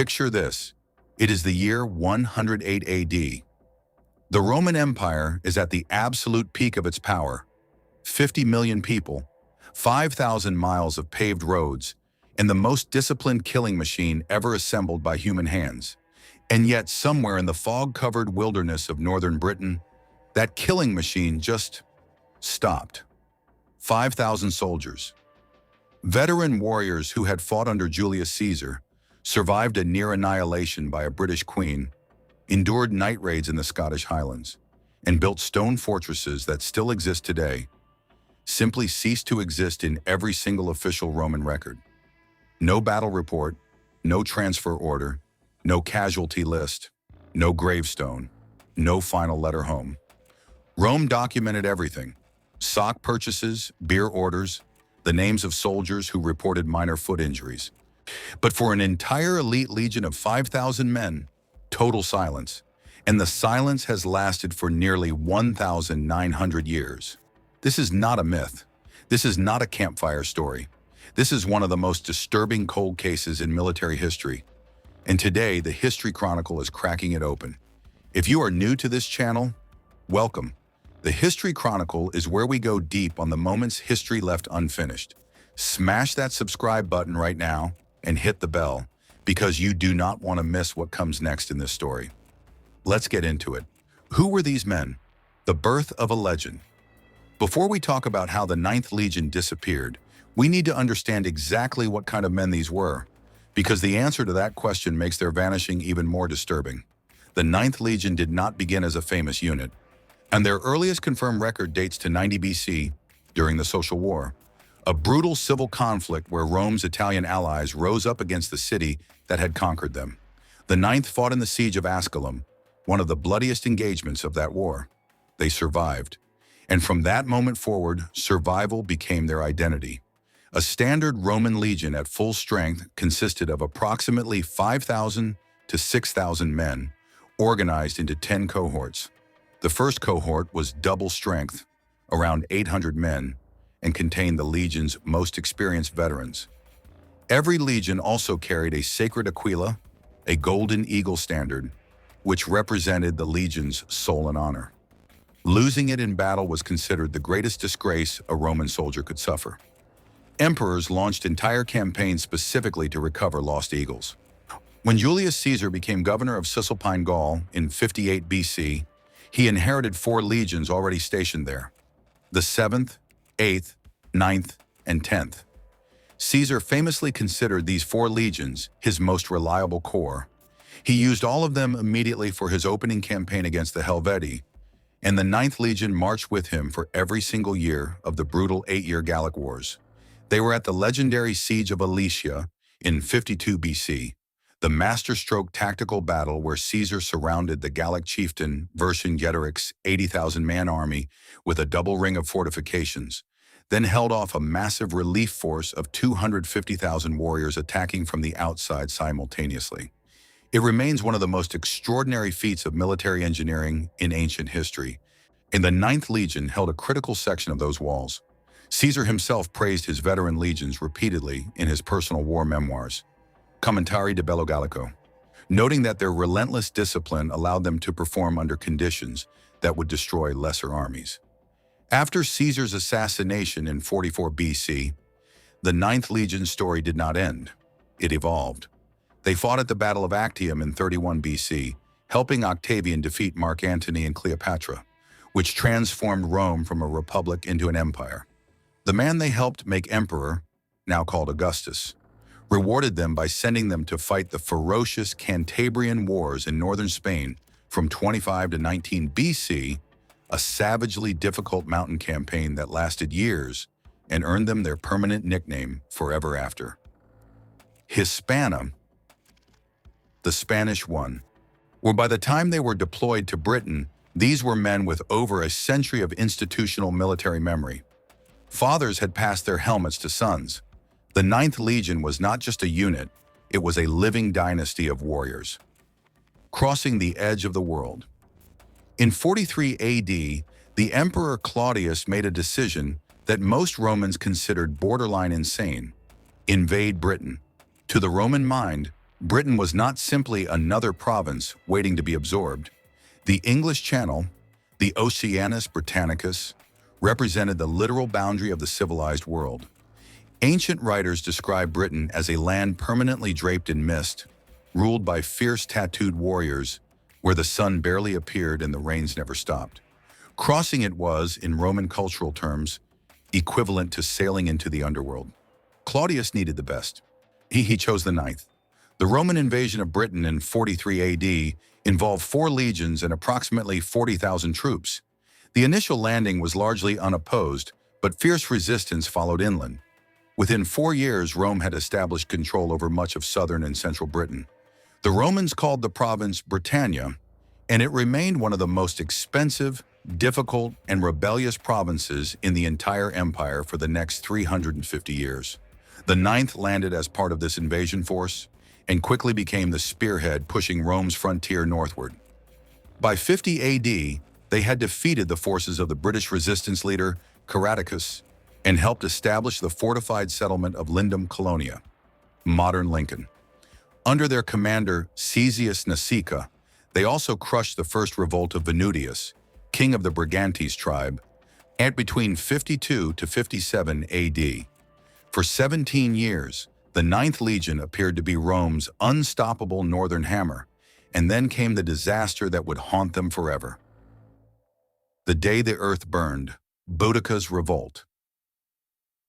Picture this. It is the year 108 AD. The Roman Empire is at the absolute peak of its power. 50 million people, 5,000 miles of paved roads, and the most disciplined killing machine ever assembled by human hands. And yet, somewhere in the fog-covered wilderness of northern Britain, that killing machine just stopped. 5,000 soldiers, veteran warriors who had fought under Julius Caesar, survived a near annihilation by a British queen, endured night raids in the Scottish Highlands, and built stone fortresses that still exist today, simply ceased to exist in every single official Roman record. No battle report, no transfer order, no casualty list, no gravestone, no final letter home. Rome documented everything: sock purchases, beer orders, the names of soldiers who reported minor foot injuries. But for an entire elite legion of 5,000 men, total silence. And the silence has lasted for nearly 1,900 years. This is not a myth. This is not a campfire story. This is one of the most disturbing cold cases in military history. And today, the History Chronicle is cracking it open. If you are new to this channel, welcome. The History Chronicle is where we go deep on the moments history left unfinished. Smash that subscribe button right now and hit the bell, because you do not want to miss what comes next in this story. Let's get into it. Who were these men? The birth of a legend. Before we talk about how the Ninth Legion disappeared, we need to understand exactly what kind of men these were, because the answer to that question makes their vanishing even more disturbing. The Ninth Legion did not begin as a famous unit, and their earliest confirmed record dates to 90 BC, during the Social War, a brutal civil conflict where Rome's Italian allies rose up against the city that had conquered them. The Ninth fought in the siege of Asculum, one of the bloodiest engagements of that war. They survived, and from that moment forward, survival became their identity. A standard Roman legion at full strength consisted of approximately 5,000 to 6,000 men, organized into 10 cohorts. The first cohort was double strength, around 800 men, and contained the legion's most experienced veterans. Every legion also carried a sacred aquila, a golden eagle standard, which represented the legion's soul and honor. Losing it in battle was considered the greatest disgrace a Roman soldier could suffer. Emperors launched entire campaigns specifically to recover lost eagles. When Julius Caesar became governor of Cisalpine Gaul in 58 BC, he inherited 4 legions already stationed there: the 7th, 8th, 9th, and 10th. Caesar famously considered these 4 legions his most reliable corps. He used all of them immediately for his opening campaign against the Helvetii, and the 9th Legion marched with him for every single year of the brutal 8-year Gallic Wars. They were at the legendary Siege of Alesia in 52 BC, the masterstroke tactical battle where Caesar surrounded the Gallic chieftain Vercingetorix's 80,000-man army with a double ring of fortifications, then held off a massive relief force of 250,000 warriors attacking from the outside simultaneously. It remains one of the most extraordinary feats of military engineering in ancient history, and the 9th Legion held a critical section of those walls. Caesar himself praised his veteran legions repeatedly in his personal war memoirs, Commentari de Bello Gallico, noting that their relentless discipline allowed them to perform under conditions that would destroy lesser armies. After Caesar's assassination in 44 BC, the 9th Legion story did not end. It evolved. They fought at the Battle of Actium in 31 BC, helping Octavian defeat Mark Antony and Cleopatra, which transformed Rome from a republic into an empire. The man they helped make emperor, now called Augustus, rewarded them by sending them to fight the ferocious Cantabrian Wars in northern Spain from 25 to 19 BC, a savagely difficult mountain campaign that lasted years and earned them their permanent nickname forever after. Hispana, the Spanish one, where by the time they were deployed to Britain, these were men with over a century of institutional military memory. Fathers had passed their helmets to sons. The 9th Legion was not just a unit, it was a living dynasty of warriors. Crossing the edge of the world. In 43 AD, the Emperor Claudius made a decision that most Romans considered borderline insane: invade Britain. To the Roman mind, Britain was not simply another province waiting to be absorbed. The English Channel, the Oceanus Britannicus, represented the literal boundary of the civilized world. Ancient writers describe Britain as a land permanently draped in mist, ruled by fierce tattooed warriors, where the sun barely appeared and the rains never stopped. Crossing it was, in Roman cultural terms, equivalent to sailing into the underworld. Claudius needed the best. He chose the ninth. The Roman invasion of Britain in 43 AD involved 4 legions and approximately 40,000 troops. The initial landing was largely unopposed, but fierce resistance followed inland. Within 4 years, Rome had established control over much of southern and central Britain. The Romans called the province Britannia, and it remained one of the most expensive, difficult, and rebellious provinces in the entire empire for the next 350 years. The ninth landed as part of this invasion force and quickly became the spearhead pushing Rome's frontier northward. By 50 AD, they had defeated the forces of the British resistance leader Caratacus and helped establish the fortified settlement of Lindum Colonia, modern Lincoln. Under their commander Caesius Nasica, they also crushed the first revolt of Venudius, king of the Brigantes tribe, at between 52 to 57 AD. For 17 years, the Ninth Legion appeared to be Rome's unstoppable northern hammer, and then came the disaster that would haunt them forever. The day the earth burned, Boudica's revolt.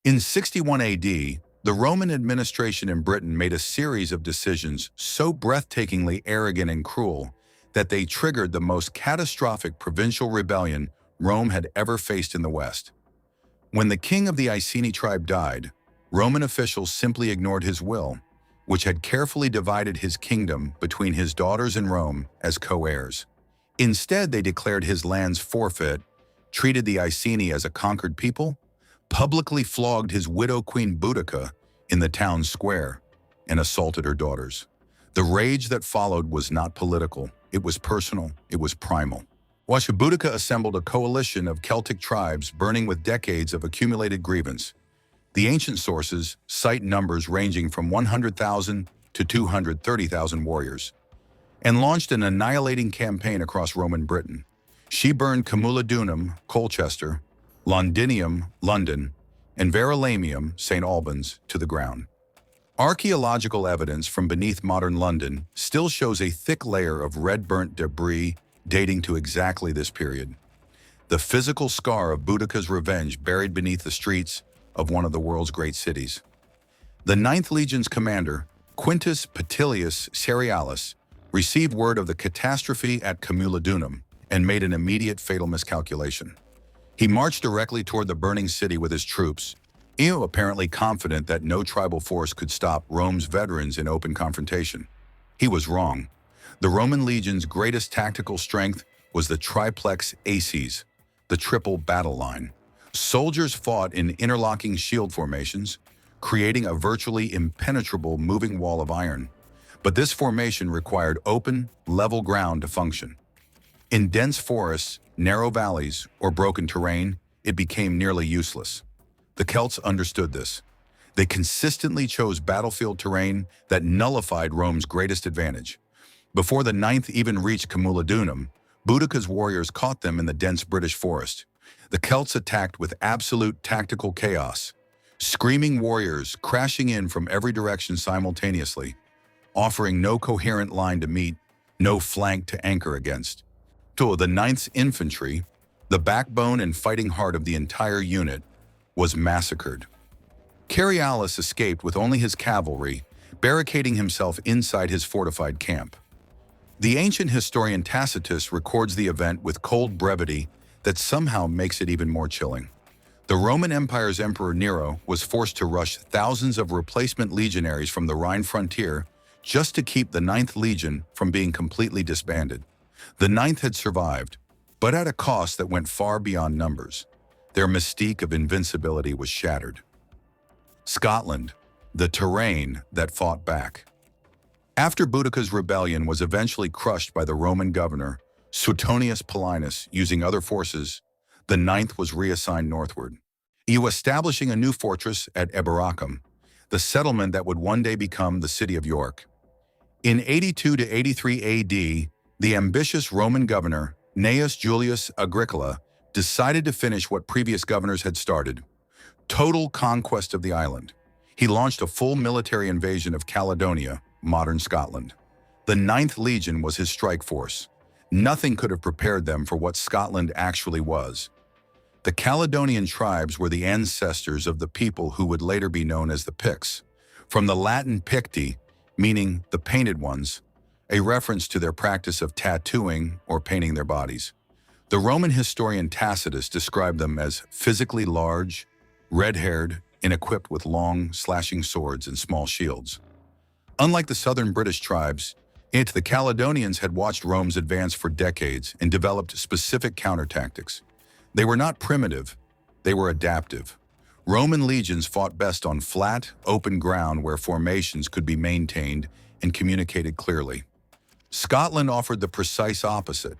In 61 AD, the Roman administration in Britain made a series of decisions so breathtakingly arrogant and cruel that they triggered the most catastrophic provincial rebellion Rome had ever faced in the West. When the king of the Iceni tribe died, Roman officials simply ignored his will, which had carefully divided his kingdom between his daughters in Rome as co-heirs. Instead, they declared his lands forfeit, treated the Iceni as a conquered people, publicly flogged his widow Queen Boudica in the town square, and assaulted her daughters. The rage that followed was not political, it was personal, it was primal. Boudica assembled a coalition of Celtic tribes burning with decades of accumulated grievance. The ancient sources cite numbers ranging from 100,000 to 230,000 warriors, and launched an annihilating campaign across Roman Britain. She burned Camulodunum, Colchester, Londinium, London, and Verulamium, St. Albans, to the ground. Archaeological evidence from beneath modern London still shows a thick layer of red-burnt debris dating to exactly this period. The physical scar of Boudica's revenge buried beneath the streets of one of the world's great cities. The Ninth Legion's commander, Quintus Petilius Cerealis, received word of the catastrophe at Camulodunum and made an immediate fatal miscalculation. He marched directly toward the burning city with his troops, apparently confident that no tribal force could stop Rome's veterans in open confrontation. He was wrong. The Roman legion's greatest tactical strength was the triplex aces, the triple battle line. Soldiers fought in interlocking shield formations, creating a virtually impenetrable moving wall of iron. But this formation required open, level ground to function. In dense forests, narrow valleys, or broken terrain, it became nearly useless. The Celts understood this. They consistently chose battlefield terrain that nullified Rome's greatest advantage. Before the Ninth even reached Camulodunum, Boudica's warriors caught them in the dense British forest. The Celts attacked with absolute tactical chaos, screaming warriors crashing in from every direction simultaneously, offering no coherent line to meet, no flank to anchor against. The Ninth's infantry, the backbone and fighting heart of the entire unit, was massacred. Cerealis escaped with only his cavalry, barricading himself inside his fortified camp. The ancient historian Tacitus records the event with cold brevity that somehow makes it even more chilling. The Roman Empire's Emperor Nero was forced to rush thousands of replacement legionaries from the Rhine frontier just to keep the Ninth Legion from being completely disbanded. The Ninth had survived, but at a cost that went far beyond numbers. Their mystique of invincibility was shattered. Scotland, the terrain that fought back. After Boudica's rebellion was eventually crushed by the Roman governor, Suetonius Paulinus, using other forces, the Ninth was reassigned northward, establishing a new fortress at Eboracum, the settlement that would one day become the city of York. In 82 to 83 AD, the ambitious Roman governor, Gnaeus Julius Agricola, decided to finish what previous governors had started: total conquest of the island. He launched a full military invasion of Caledonia, modern Scotland. The Ninth Legion was his strike force. Nothing could have prepared them for what Scotland actually was. The Caledonian tribes were the ancestors of the people who would later be known as the Picts, from the Latin picti, meaning the painted ones, a reference to their practice of tattooing or painting their bodies. The Roman historian Tacitus described them as physically large, red-haired, and equipped with long, slashing swords and small shields. Unlike the southern British tribes, the Caledonians had watched Rome's advance for decades and developed specific counter-tactics. They were not primitive, they were adaptive. Roman legions fought best on flat, open ground where formations could be maintained and communicated clearly. Scotland offered the precise opposite: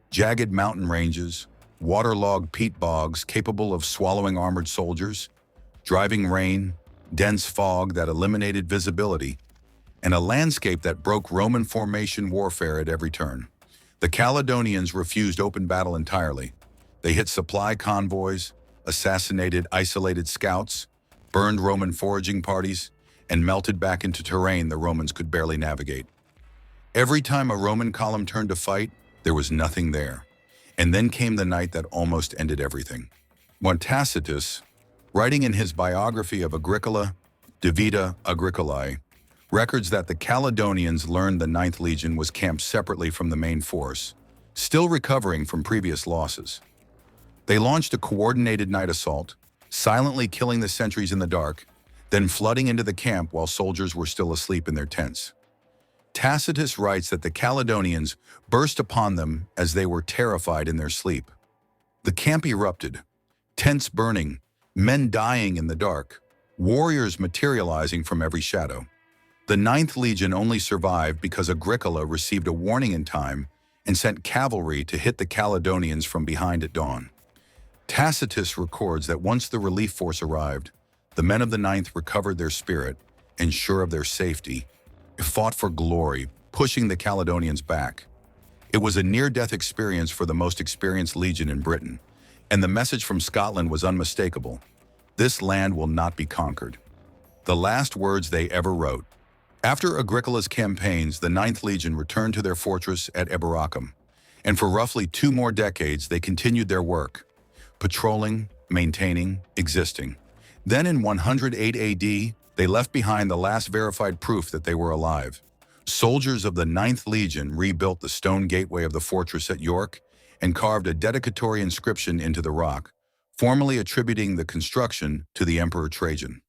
jagged mountain ranges, waterlogged peat bogs capable of swallowing armored soldiers, driving rain, dense fog that eliminated visibility, and a landscape that broke Roman formation warfare at every turn. The Caledonians refused open battle entirely. They hit supply convoys, assassinated isolated scouts, burned Roman foraging parties, and melted back into terrain the Romans could barely navigate. Every time a Roman column turned to fight, there was nothing there. And then came the night that almost ended everything. When Tacitus, writing in his biography of Agricola, De Vita Agricolae, records that the Caledonians learned the Ninth Legion was camped separately from the main force, still recovering from previous losses. They launched a coordinated night assault, silently killing the sentries in the dark, then flooding into the camp while soldiers were still asleep in their tents. Tacitus writes that the Caledonians burst upon them as they were terrified in their sleep. The camp erupted, tents burning, men dying in the dark, warriors materializing from every shadow. The Ninth Legion only survived because Agricola received a warning in time and sent cavalry to hit the Caledonians from behind at dawn. Tacitus records that once the relief force arrived, the men of the Ninth recovered their spirit and, sure of their safety, fought for glory, pushing the Caledonians back. It was a near-death experience for the most experienced legion in Britain, and the message from Scotland was unmistakable: this land will not be conquered. The last words they ever wrote. After Agricola's campaigns, the Ninth Legion returned to their fortress at Eboracum, and for roughly 2 more decades they continued their work, patrolling, maintaining, existing. Then in 108 AD, they left behind the last verified proof that they were alive. Soldiers of the Ninth Legion rebuilt the stone gateway of the fortress at York and carved a dedicatory inscription into the rock, formally attributing the construction to the Emperor Trajan.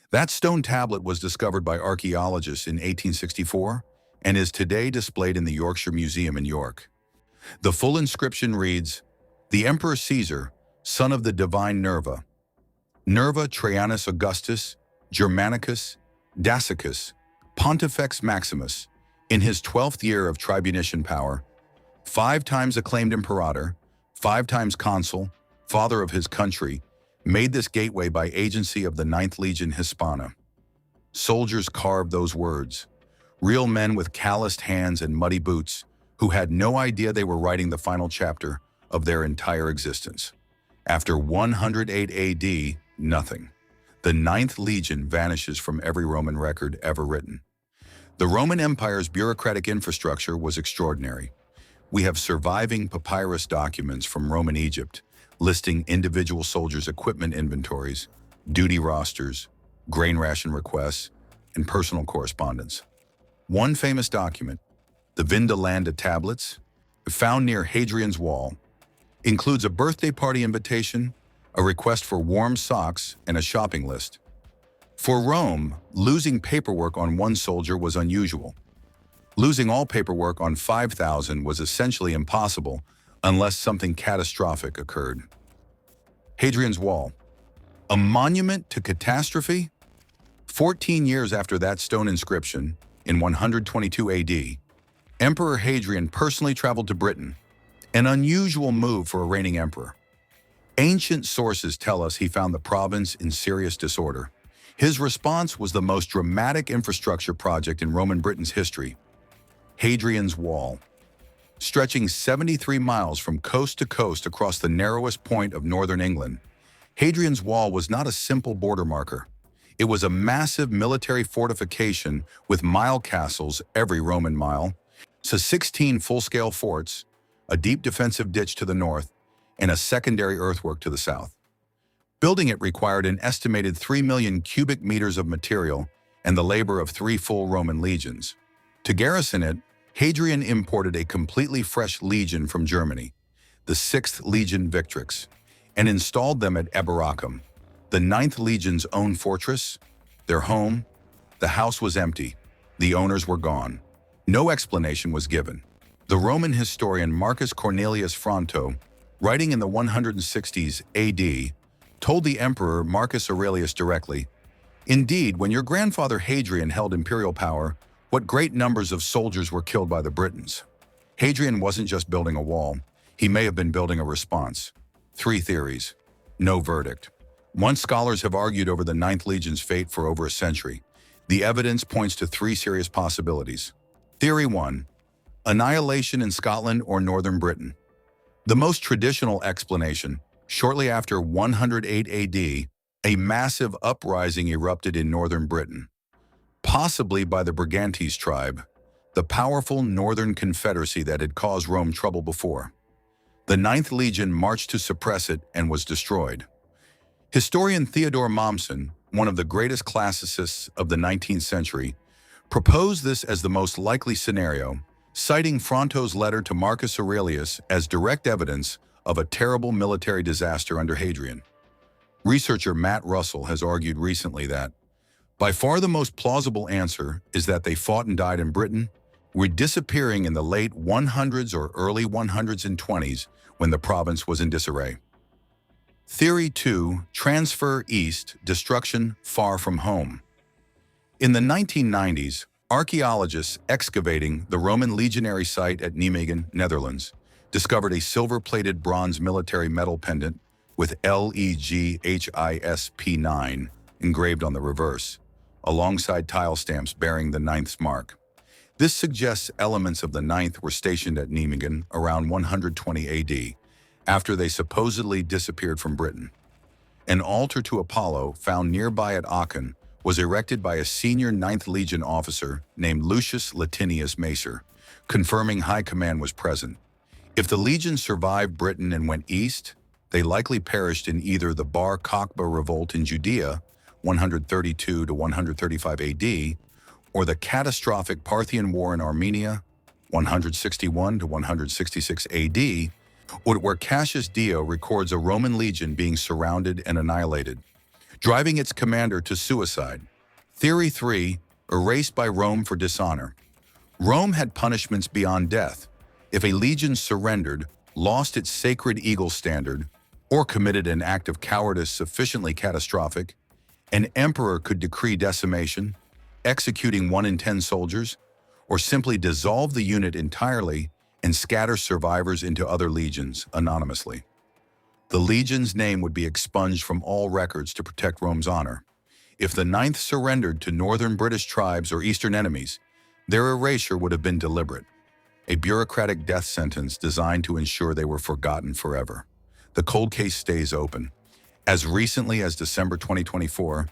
That stone tablet was discovered by archaeologists in 1864 and is today displayed in the Yorkshire Museum in York. The full inscription reads, "The Emperor Caesar, son of the divine Nerva, Nerva Trajanus Augustus, Germanicus, Dacicus, Pontifex Maximus, in his 12th year of tribunician power, 5 times acclaimed imperator, 5 times consul, father of his country, made this gateway by agency of the Ninth Legion Hispana." Soldiers carved those words, real men with calloused hands and muddy boots who had no idea they were writing the final chapter of their entire existence. After 108 AD, nothing. The Ninth Legion vanishes from every Roman record ever written. The Roman Empire's bureaucratic infrastructure was extraordinary. We have surviving papyrus documents from Roman Egypt listing individual soldiers' equipment inventories, duty rosters, grain ration requests, and personal correspondence. One famous document, the Vindolanda tablets, found near Hadrian's Wall, includes a birthday party invitation, a request for warm socks, and a shopping list. For Rome, losing paperwork on one soldier was unusual. Losing all paperwork on 5,000 was essentially impossible unless something catastrophic occurred. Hadrian's Wall, a monument to catastrophe? 14 years after that stone inscription, in 122 AD, Emperor Hadrian personally traveled to Britain, an unusual move for a reigning emperor. Ancient sources tell us he found the province in serious disorder. His response was the most dramatic infrastructure project in Roman Britain's history. Hadrian's Wall. Stretching 73 miles from coast to coast across the narrowest point of northern England, Hadrian's Wall was not a simple border marker. It was a massive military fortification with mile castles every Roman mile, so 16 full-scale forts, a deep defensive ditch to the north, and a secondary earthwork to the south. Building it required an estimated 3 million cubic meters of material and the labor of 3 full Roman legions. To garrison it, Hadrian imported a completely fresh legion from Germany, the 6th Legion Victrix, and installed them at Eboracum, the Ninth Legion's own fortress, their home. The house was empty. The owners were gone. No explanation was given. The Roman historian Marcus Cornelius Fronto, writing in the 160s AD, told the emperor Marcus Aurelius directly, "Indeed, when your grandfather Hadrian held imperial power, what great numbers of soldiers were killed by the Britons. Hadrian wasn't just building a wall. He may have been building a response." 3 theories. No verdict. Once scholars have argued over the Ninth Legion's fate for over a century, the evidence points to 3 serious possibilities. Theory 1. Annihilation in Scotland or northern Britain. The most traditional explanation: shortly after 108 AD, a massive uprising erupted in northern Britain, possibly by the Brigantes tribe, the powerful northern confederacy that had caused Rome trouble before. The Ninth Legion marched to suppress it and was destroyed. Historian Theodore Mommsen, one of the greatest classicists of the 19th century, proposed this as the most likely scenario, citing Fronto's letter to Marcus Aurelius as direct evidence of a terrible military disaster under Hadrian. Researcher Matt Russell has argued recently that, by far the most plausible answer is that they fought and died in Britain, were disappearing in the late 100s or early 120s when the province was in disarray. Theory 2. Transfer east, destruction far from home. In the 1990s, archaeologists excavating the Roman legionary site at Nijmegen, Netherlands, discovered a silver-plated bronze military medal pendant with LEGHISP9 engraved on the reverse, alongside tile stamps bearing the Ninth's mark. This suggests elements of the Ninth were stationed at Nijmegen around 120 AD, after they supposedly disappeared from Britain. An altar to Apollo found nearby at Aachen was erected by a senior Ninth Legion officer named Lucius Latinius Macer, confirming high command was present. If the legion survived Britain and went east, they likely perished in either the Bar Kokhba revolt in Judea, 132 to 135 AD, or the catastrophic Parthian War in Armenia, 161 to 166 AD, where Cassius Dio records a Roman legion being surrounded and annihilated, driving its commander to suicide. Theory 3. Erased by Rome for dishonor. Rome had punishments beyond death. If a legion surrendered, lost its sacred eagle standard, or committed an act of cowardice sufficiently catastrophic, an emperor could decree decimation, executing 1 in 10 soldiers, or simply dissolve the unit entirely and scatter survivors into other legions anonymously. The legion's name would be expunged from all records to protect Rome's honor. If the Ninth surrendered to northern British tribes or eastern enemies, their erasure would have been deliberate, a bureaucratic death sentence designed to ensure they were forgotten forever. The cold case stays open. As recently as December 2024,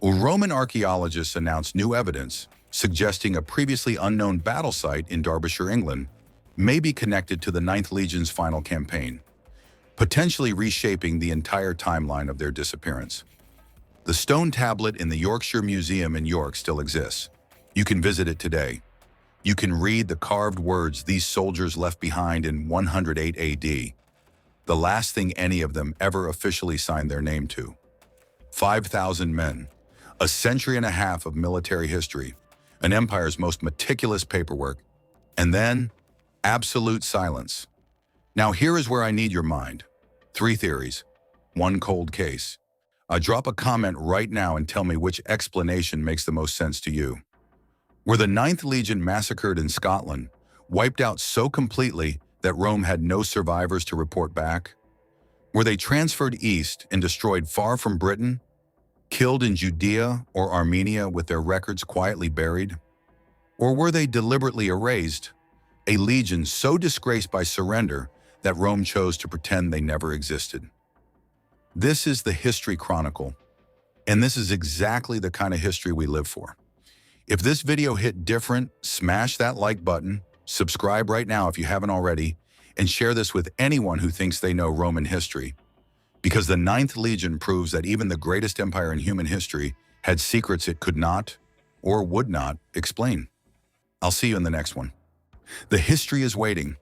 Roman archaeologists announced new evidence suggesting a previously unknown battle site in Derbyshire, England, may be connected to the Ninth Legion's final campaign, potentially reshaping the entire timeline of their disappearance. The stone tablet in the Yorkshire Museum in York still exists. You can visit it today. You can read the carved words these soldiers left behind in 108 AD, the last thing any of them ever officially signed their name to. 5,000 men, a century and a half of military history, an empire's most meticulous paperwork, and then absolute silence. Now here is where I need your mind. 3 theories, 1 cold case. Drop a comment right now and tell me which explanation makes the most sense to you. Were the Ninth Legion massacred in Scotland, wiped out so completely that Rome had no survivors to report back? Were they transferred east and destroyed far from Britain, killed in Judea or Armenia with their records quietly buried? Or were they deliberately erased, a legion so disgraced by surrender that Rome chose to pretend they never existed? This is the History Chronicle, and this is exactly the kind of history we live for. If this video hit different, smash that like button, subscribe right now if you haven't already, and share this with anyone who thinks they know Roman history. Because the Ninth Legion proves that even the greatest empire in human history had secrets it could not, or would not, explain. I'll see you in the next one. The history is waiting.